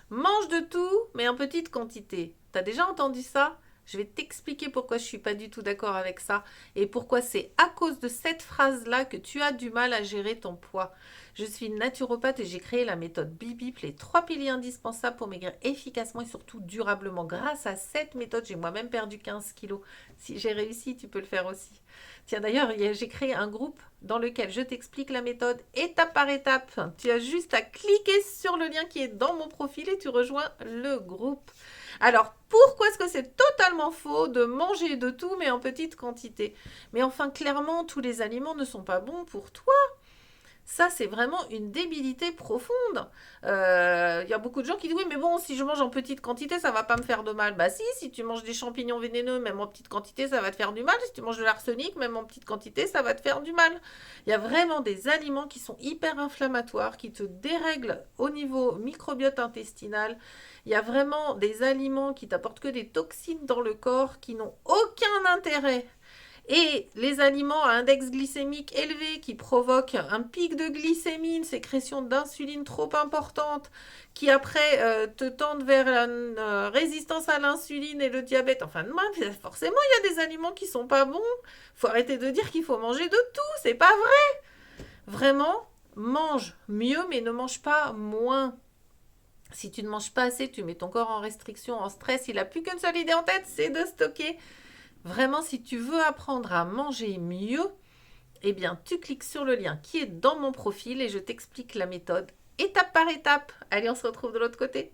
Mange de tout, mais en petite quantité. T'as déjà entendu ça? Je vais t'expliquer pourquoi je suis pas du tout d'accord avec ça et pourquoi c'est à cause de cette phrase-là que tu as du mal à gérer ton poids. Je suis naturopathe et j'ai créé la méthode BIBIP, les 3 piliers indispensables pour maigrir efficacement et surtout durablement. Grâce à cette méthode, j'ai moi-même perdu 15 kilos. Si j'ai réussi, tu peux le faire aussi. Tiens, d'ailleurs, j'ai créé un groupe dans lequel je t'explique la méthode étape par étape. Tu as juste à cliquer sur le lien qui est dans mon profil et tu rejoins le groupe. Alors, pourquoi est-ce que c'est totalement faux de manger de tout mais en petite quantité? Mais enfin, clairement, tous les aliments ne sont pas bons pour toi. Ça, c'est vraiment une débilité profonde. Il y a beaucoup de gens qui disent oui, mais bon, si je mange en petite quantité, ça va pas me faire de mal. Bah si tu manges des champignons vénéneux, même en petite quantité, ça va te faire du mal. Si tu manges de l'arsenic, même en petite quantité, ça va te faire du mal. Il y a vraiment des aliments qui sont hyper inflammatoires, qui te dérèglent au niveau microbiote intestinal. Il y a vraiment des aliments qui t'apportent que des toxines dans le corps qui n'ont aucun intérêt et les aliments à index glycémique élevé qui provoquent un pic de glycémie, une sécrétion d'insuline trop importante, qui après te tendent vers la résistance à l'insuline et le diabète. Enfin, forcément, il y a des aliments qui sont pas bons. Faut arrêter de dire qu'il faut manger de tout, c'est pas vrai. Vraiment, mange mieux, mais ne mange pas moins. Si tu ne manges pas assez, tu mets ton corps en restriction, en stress. Il n'a plus qu'une seule idée en tête, c'est de stocker. Vraiment, si tu veux apprendre à manger mieux, eh bien, tu cliques sur le lien qui est dans mon profil et je t'explique la méthode étape par étape. Allez, on se retrouve de l'autre côté.